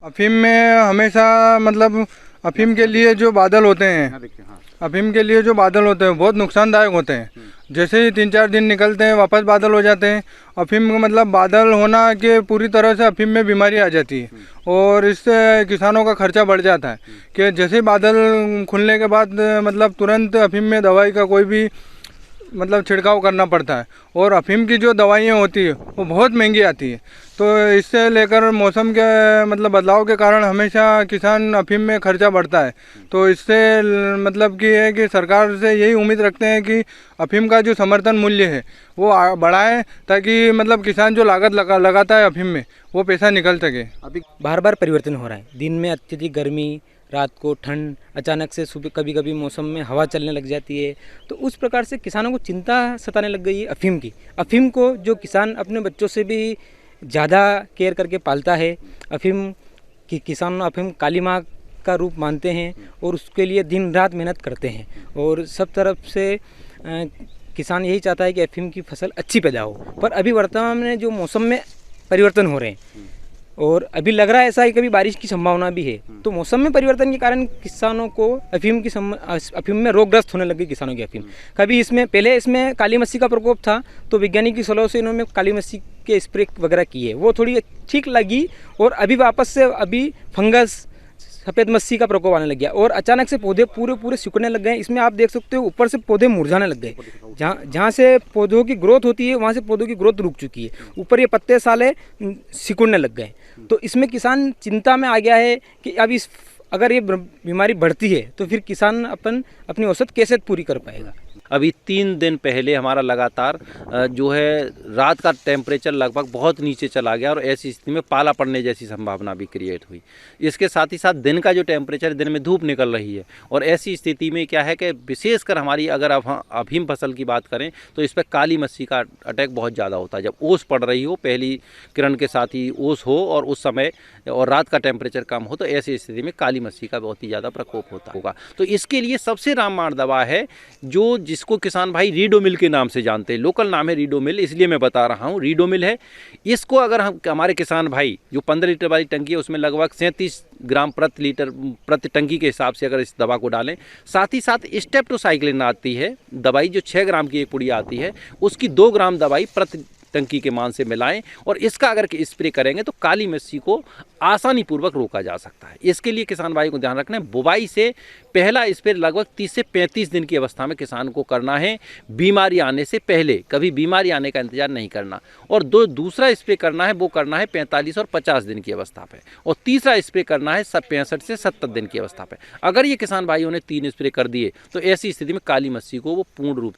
अफीम में हमेशा मतलब अफीम के लिए जो बादल होते हैं, अफीम के लिए जो बादल होते हैं बहुत नुकसानदायक होते हैं। जैसे ही 3-4 दिन निकलते हैं वापस बादल हो जाते हैं। अफीम का मतलब बादल होना कि पूरी तरह से अफीम में बीमारी आ जाती है और इससे किसानों का खर्चा बढ़ जाता है कि जैसे ही बादल खुलने के बाद मतलब तुरंत अफीम में दवाई का कोई भी मतलब छिड़काव करना पड़ता है और अफीम की जो दवाइयाँ होती है वो बहुत महंगी आती है। तो इससे लेकर मौसम के मतलब बदलाव के कारण हमेशा किसान अफीम में खर्चा बढ़ता है। तो इससे मतलब कि है कि सरकार से यही उम्मीद रखते हैं कि अफीम का जो समर्थन मूल्य है वो बढ़ाए ताकि मतलब किसान जो लागत लगाता है अफीम में वो पैसा निकल सके। अभी बार बार परिवर्तन हो रहा है, दिन में अत्यधिक गर्मी, रात को ठंड, अचानक से सुबह कभी कभी मौसम में हवा चलने लग जाती है। तो उस प्रकार से किसानों को चिंता सताने लग गई है अफीम की। अफीम को जो किसान अपने बच्चों से भी ज़्यादा केयर करके पालता है। अफीम की किसान अफीम काली माँ का रूप मानते हैं और उसके लिए दिन रात मेहनत करते हैं और सब तरफ से किसान यही चाहता है कि अफीम की फसल अच्छी पैदा हो। पर अभी वर्तमान में जो मौसम में परिवर्तन हो रहे हैं और अभी लग रहा है ऐसा है कभी बारिश की संभावना भी है, तो मौसम में परिवर्तन के कारण किसानों को अफीम में रोगग्रस्त होने लगी किसानों की अफीम। कभी इसमें पहले इसमें काली मस्सी का प्रकोप था तो वैज्ञानिक की सलाह से इन्होंने काली मस्सी के स्प्रे वगैरह किए, वो थोड़ी ठीक लगी और अभी वापस से अभी फंगस सफ़ेद मस्सी का प्रकोप आने लग गया और अचानक से पौधे पूरे सिकुड़ने लग गए। इसमें आप देख सकते हो ऊपर से पौधे मुरझाने लग गए। जहाँ से पौधों की ग्रोथ होती है वहाँ से पौधों की ग्रोथ रुक चुकी है, ऊपर ये पत्ते साले सिकुड़ने लग गए। तो इसमें किसान चिंता में आ गया है कि अब इस अगर ये बीमारी बढ़ती है तो फिर किसान अपनी औसत कैसे पूरी कर पाएगा। अभी 3 दिन पहले हमारा लगातार जो है रात का टेम्परेचर लगभग बहुत नीचे चला गया और ऐसी स्थिति में पाला पड़ने जैसी संभावना भी क्रिएट हुई। इसके साथ ही साथ दिन का जो टेम्परेचर, दिन में धूप निकल रही है और ऐसी स्थिति में क्या है कि विशेषकर हमारी अगर अफीम फसल की बात करें तो इस पर काली मस्सी का अटैक बहुत ज़्यादा होता है। जब ओस पड़ रही हो, पहली किरण के साथ ही ओस हो और उस समय और रात का टेम्परेचर कम हो तो ऐसी स्थिति में काली मस्सी का बहुत ही ज़्यादा प्रकोप होगा। तो इसके लिए सबसे रामबाण दवा है जो जिसको किसान भाई रीडोमिल के नाम से जानते हैं। लोकल नाम है रीडोमिल, इसलिए मैं बता रहा हूँ रीडोमिल है। इसको अगर हम हमारे किसान भाई जो 15 लीटर वाली टंकी है उसमें लगभग 37 ग्राम प्रति लीटर प्रति टंकी के हिसाब से अगर इस दवा को डालें, साथ ही साथ स्टेप्टोसाइक्लिन आती है दवाई जो 6 ग्राम की एक पुड़ी आती है, उसकी 2 ग्राम दवाई प्रति टंकी के मान से मिलाएं और इसका अगर स्प्रे करेंगे तो काली मस्सी को आसानी पूर्वक रोका जा सकता है। इसके लिए किसान भाई को ध्यान रखना है, बुवाई से पहला स्प्रे लगभग 30 से 35 दिन की अवस्था में किसान को करना है, बीमारी आने से पहले। कभी बीमारी आने का इंतजार नहीं करना। और दूसरा स्प्रे करना है वो करना है 45 और 50 दिन की अवस्था पे और तीसरा स्प्रे करना है 65 से 70 दिन की अवस्था पे। अगर ये किसान भाइयों ने 3 स्प्रे कर दिए तो ऐसी स्थिति में काली मस्सी को वो पूर्ण रूप